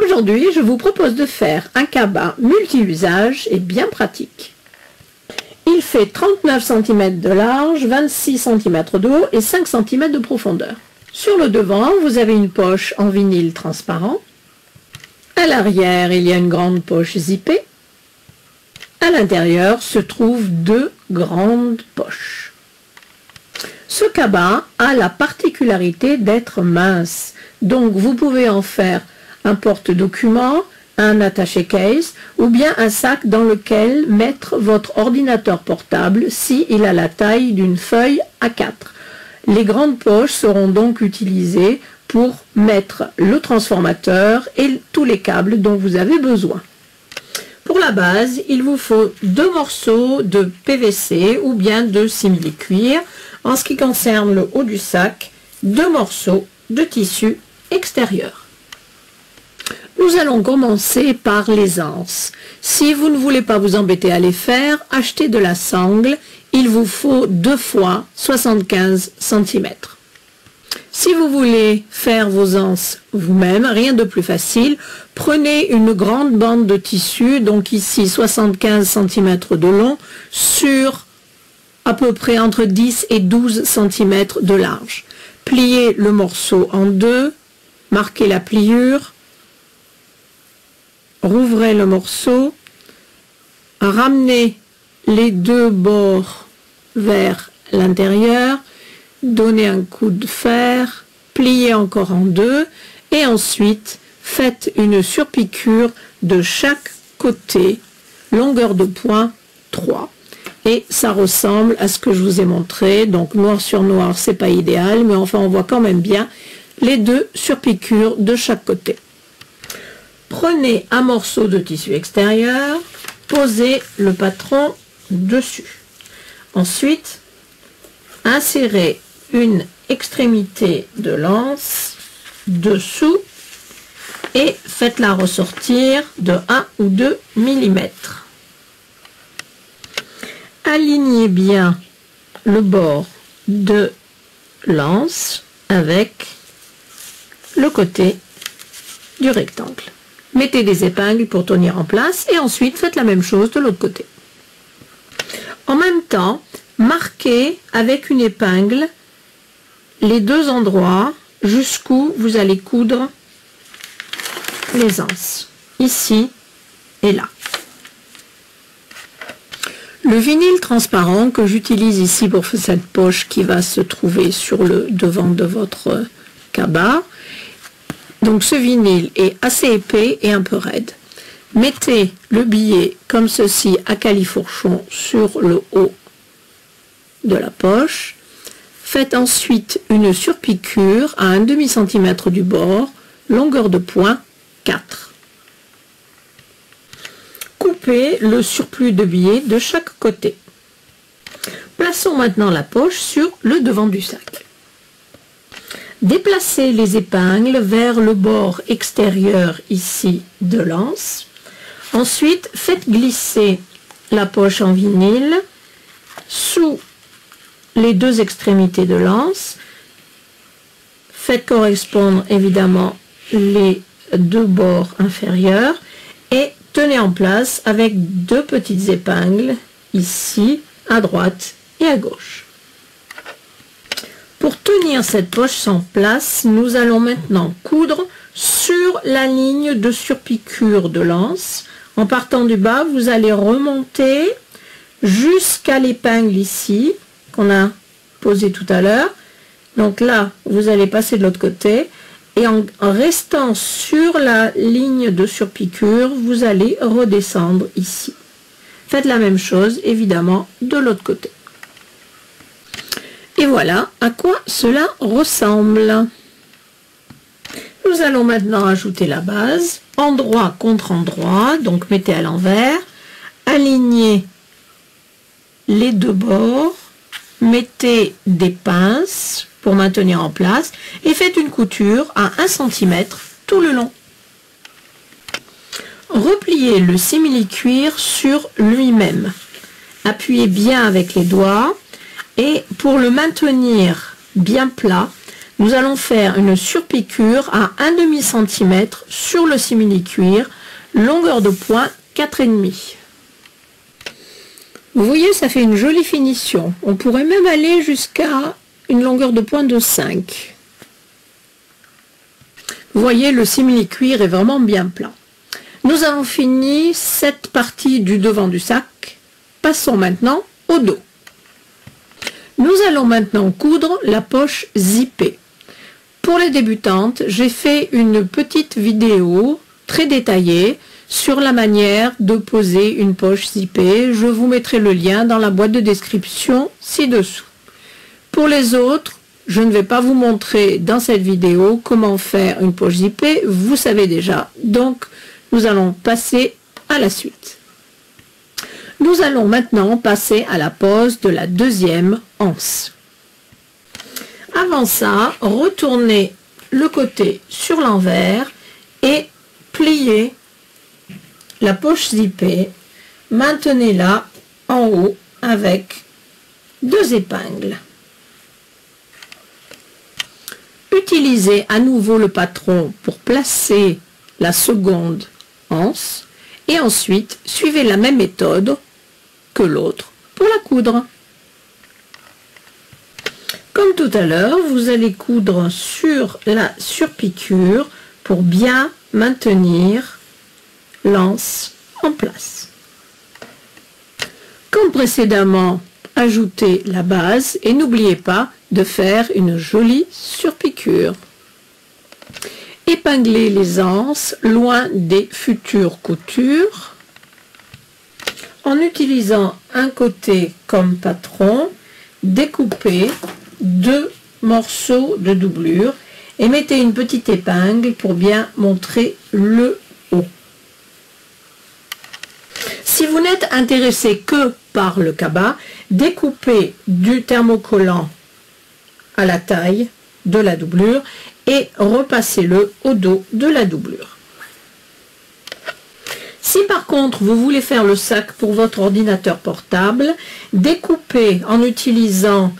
Aujourd'hui, je vous propose de faire un cabas multi-usage et bien pratique. Il fait 39 cm de large, 26 cm de haut et 5 cm de profondeur. Sur le devant, vous avez une poche en vinyle transparent. À l'arrière, il y a une grande poche zippée. À l'intérieur se trouvent deux grandes poches. Ce cabas a la particularité d'être mince, donc vous pouvez en faire un porte-document, un attaché case ou bien un sac dans lequel mettre votre ordinateur portable s'il a la taille d'une feuille A4. Les grandes poches seront donc utilisées pour mettre le transformateur et tous les câbles dont vous avez besoin. Pour la base, il vous faut 2 morceaux de PVC ou bien de simili-cuir. En ce qui concerne le haut du sac, 2 morceaux de tissu extérieur. Nous allons commencer par les anses. Si vous ne voulez pas vous embêter à les faire, achetez de la sangle. Il vous faut 2 fois 75 cm. Si vous voulez faire vos anses vous-même, rien de plus facile, prenez une grande bande de tissu, donc ici 75 cm de long, sur à peu près entre 10 et 12 cm de large. Pliez le morceau en deux, marquez la pliure, rouvrez le morceau, ramenez les deux bords vers l'intérieur, donnez un coup de fer, pliez encore en deux et ensuite faites une surpiqûre de chaque côté, longueur de point 3. Et ça ressemble à ce que je vous ai montré, donc noir sur noir, c'est pas idéal, mais enfin on voit quand même bien les deux surpiqûres de chaque côté. Prenez un morceau de tissu extérieur, posez le patron dessus. Ensuite, insérez une extrémité de lance dessous et faites-la ressortir de 1 ou 2 mm. Alignez bien le bord de lance avec le côté du rectangle. Mettez des épingles pour tenir en place et ensuite faites la même chose de l'autre côté. En même temps, marquez avec une épingle les deux endroits jusqu'où vous allez coudre les anses, ici et là. Le vinyle transparent que j'utilise ici pour cette poche qui va se trouver sur le devant de votre cabas, donc ce vinyle est assez épais et un peu raide. Mettez le billet comme ceci à califourchon sur le haut de la poche. Faites ensuite une surpiqûre à 1/2 cm du bord, longueur de point 4. Coupez le surplus de billets de chaque côté. Plaçons maintenant la poche sur le devant du sac. Déplacez les épingles vers le bord extérieur ici de l'anse. Ensuite, faites glisser la poche en vinyle sous les deux extrémités de l'anse. Faites correspondre évidemment les deux bords inférieurs et tenez en place avec 2 petites épingles ici à droite et à gauche. Pour tenir cette poche en place, nous allons maintenant coudre sur la ligne de surpiqûre de l'anse. En partant du bas, vous allez remonter jusqu'à l'épingle ici qu'on a posée tout à l'heure. Donc là, vous allez passer de l'autre côté et en restant sur la ligne de surpiqûre, vous allez redescendre ici. Faites la même chose évidemment de l'autre côté. Et voilà à quoi cela ressemble. Nous allons maintenant ajouter la base, endroit contre endroit, donc mettez à l'envers, alignez les deux bords, mettez des pinces pour maintenir en place et faites une couture à 1 cm tout le long. Repliez le simili-cuir sur lui-même. Appuyez bien avec les doigts et pour le maintenir bien plat, Nous allons faire une surpiqûre à 1/2 cm sur le simili-cuir, longueur de point 4,5. Vous voyez, ça fait une jolie finition. On pourrait même aller jusqu'à une longueur de point de 5. Vous voyez, le simili-cuir est vraiment bien plat. Nous avons fini cette partie du devant du sac. Passons maintenant au dos. Nous allons maintenant coudre la poche zippée. Pour les débutantes, j'ai fait une petite vidéo très détaillée sur la manière de poser une poche zippée. Je vous mettrai le lien dans la boîte de description ci-dessous. Pour les autres, je ne vais pas vous montrer dans cette vidéo comment faire une poche zippée, vous savez déjà. Donc, nous allons passer à la suite. Nous allons maintenant passer à la pose de la deuxième anse. Avant ça, retournez le côté sur l'envers et pliez la poche zippée. Maintenez-la en haut avec 2 épingles. Utilisez à nouveau le patron pour placer la seconde anse et ensuite suivez la même méthode que l'autre pour la coudre. Comme tout à l'heure, vous allez coudre sur la surpiqûre pour bien maintenir l'anse en place. Comme précédemment, ajoutez la base et n'oubliez pas de faire une jolie surpiqûre. Épinglez les anses loin des futures coutures en utilisant un côté comme patron. Découpez 2 morceaux de doublure et mettez une petite épingle pour bien montrer le haut. Si vous n'êtes intéressé que par le cabas, découpez du thermocollant à la taille de la doublure et repassez-le au dos de la doublure. Si par contre vous voulez faire le sac pour votre ordinateur portable, découpez en utilisant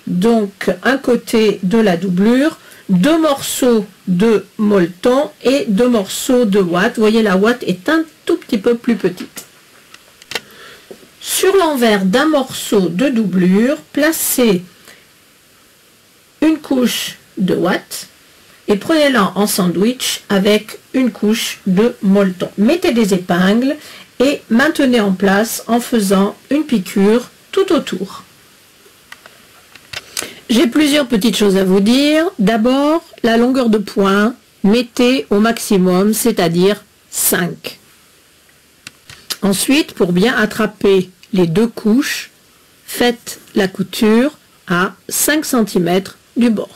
donc un côté de la doublure, 2 morceaux de molleton et 2 morceaux de ouate. Vous voyez, la ouate est un tout petit peu plus petite. Sur l'envers d'un morceau de doublure, placez une couche de ouate et prenez-la en sandwich avec une couche de molleton. Mettez des épingles et maintenez en place en faisant une piqûre tout autour. J'ai plusieurs petites choses à vous dire. D'abord, la longueur de point, mettez au maximum, c'est-à-dire 5. Ensuite, pour bien attraper les 2 couches, faites la couture à 5 cm du bord.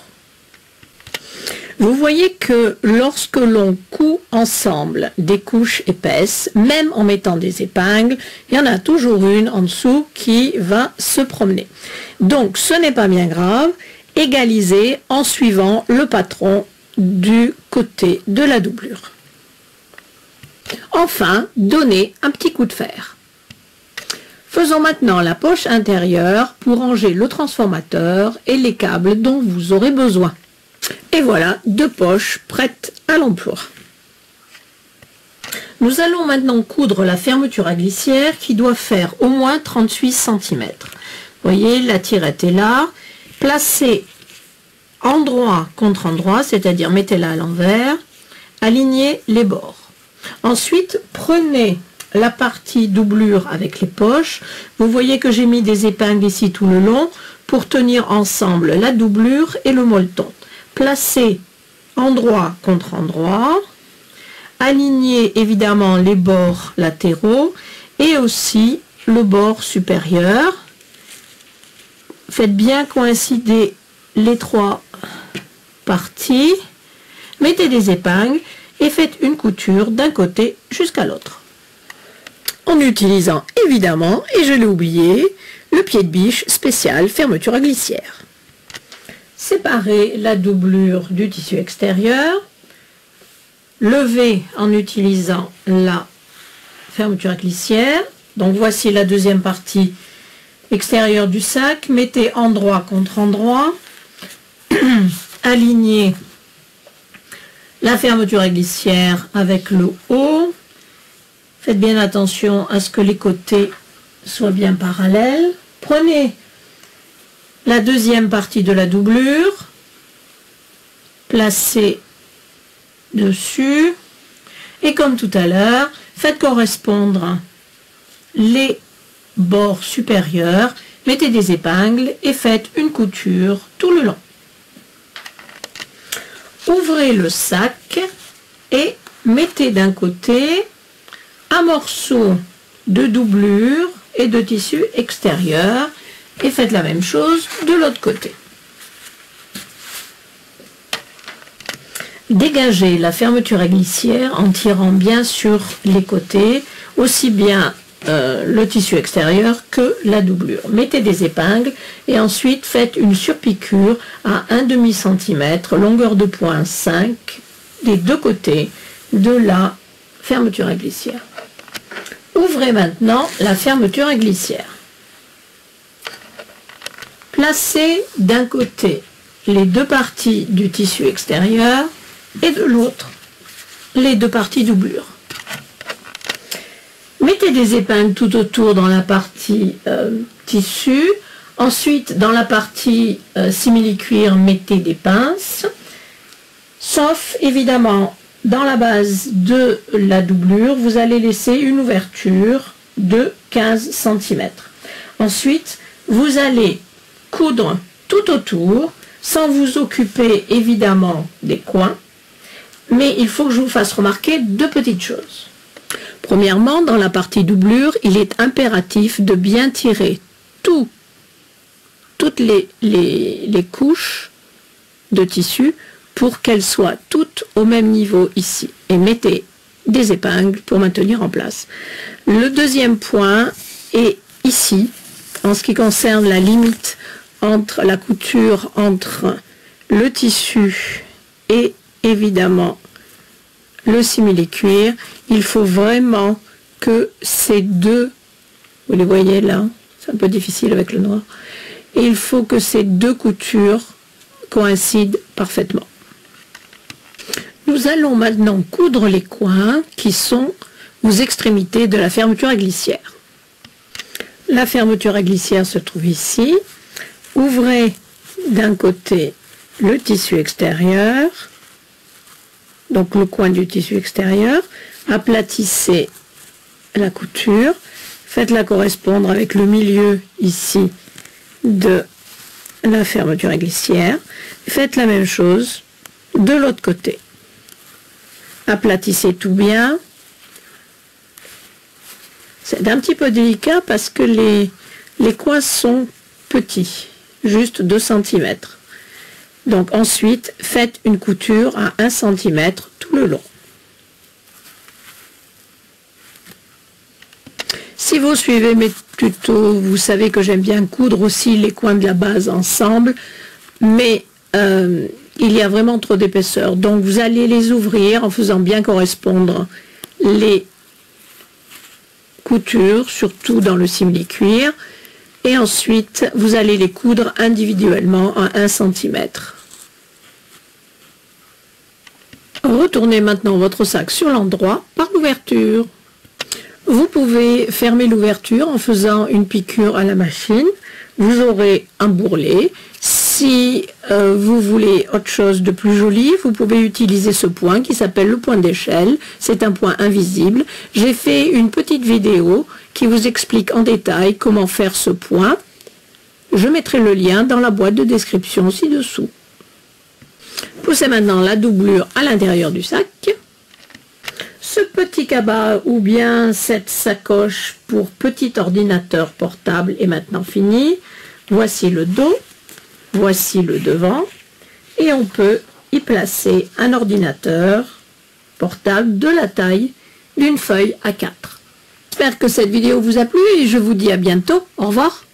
Vous voyez que lorsque l'on coud ensemble des couches épaisses, même en mettant des épingles, il y en a toujours une en dessous qui va se promener. Donc ce n'est pas bien grave, égalisez en suivant le patron du côté de la doublure. Enfin, donnez un petit coup de fer. Faisons maintenant la poche intérieure pour ranger le transformateur et les câbles dont vous aurez besoin. Et voilà, 2 poches prêtes à l'emploi. Nous allons maintenant coudre la fermeture à glissière qui doit faire au moins 38 cm. Vous voyez, la tirette est là. Placez endroit contre endroit, c'est-à-dire mettez-la à l'envers. Alignez les bords. Ensuite, prenez la partie doublure avec les poches. Vous voyez que j'ai mis des épingles ici tout le long pour tenir ensemble la doublure et le molleton. Placez endroit contre endroit, alignez évidemment les bords latéraux et aussi le bord supérieur. Faites bien coïncider les 3 parties, mettez des épingles et faites une couture d'un côté jusqu'à l'autre. En utilisant évidemment, et je l'ai oublié, le pied de biche spécial fermeture à glissière. Séparez la doublure du tissu extérieur, levez en utilisant la fermeture à glissière. Donc voici la deuxième partie extérieure du sac. Mettez endroit contre endroit. aligner la fermeture à glissière avec le haut. Faites bien attention à ce que les côtés soient bien parallèles. Prenez la deuxième partie de la doublure, placez dessus et comme tout à l'heure, faites correspondre les bords supérieurs, mettez des épingles et faites une couture tout le long. Ouvrez le sac et mettez d'un côté un morceau de doublure et de tissu extérieur et faites la même chose de l'autre côté. Dégagez la fermeture à glissière en tirant bien sur les côtés, aussi bien le tissu extérieur que la doublure. Mettez des épingles et ensuite faites une surpiqûre à 1/2 cm, longueur de point 5 des deux côtés de la fermeture à glissière. Ouvrez maintenant la fermeture à glissière. Placez d'un côté les deux parties du tissu extérieur et de l'autre les deux parties doublure. Mettez des épingles tout autour dans la partie tissu. Ensuite, dans la partie simili-cuir, mettez des pinces. Sauf, évidemment, dans la base de la doublure, vous allez laisser une ouverture de 15 cm. Ensuite, vous allez coudre tout autour, sans vous occuper, évidemment, des coins. Mais il faut que je vous fasse remarquer deux petites choses. Premièrement, dans la partie doublure, il est impératif de bien tirer toutes les couches de tissu pour qu'elles soient toutes au même niveau ici. Et mettez des épingles pour maintenir en place. Le deuxième point est ici, en ce qui concerne la limite entre la couture entre le tissu et évidemment le simili-cuir. Il faut vraiment que ces deux, vous les voyez là, c'est un peu difficile avec le noir, et il faut que ces deux coutures coïncident parfaitement. Nous allons maintenant coudre les coins qui sont aux extrémités de la fermeture à glissière. La fermeture à glissière se trouve ici. Ouvrez d'un côté le tissu extérieur, donc le coin du tissu extérieur, aplatissez la couture, faites-la correspondre avec le milieu ici de la fermeture à glissière, faites la même chose de l'autre côté. Aplatissez tout bien. C'est un petit peu délicat parce que les coins sont petits, juste 2 cm. Donc ensuite, faites une couture à 1 cm tout le long. Si vous suivez mes tutos, vous savez que j'aime bien coudre aussi les coins de la base ensemble, mais il y a vraiment trop d'épaisseur. Donc vous allez les ouvrir en faisant bien correspondre les coutures, surtout dans le simili-cuir, et ensuite vous allez les coudre individuellement à 1 cm. Retournez maintenant votre sac sur l'endroit par l'ouverture. Vous pouvez fermer l'ouverture en faisant une piqûre à la machine. Vous aurez un bourrelet. Si vous voulez autre chose de plus joli, vous pouvez utiliser ce point qui s'appelle le point d'échelle. C'est un point invisible. J'ai fait une petite vidéo qui vous explique en détail comment faire ce point. Je mettrai le lien dans la boîte de description ci-dessous. Poussez maintenant la doublure à l'intérieur du sac. Ce petit cabas ou bien cette sacoche pour petit ordinateur portable est maintenant fini. Voici le dos, voici le devant et on peut y placer un ordinateur portable de la taille d'une feuille A4. J'espère que cette vidéo vous a plu et je vous dis à bientôt. Au revoir.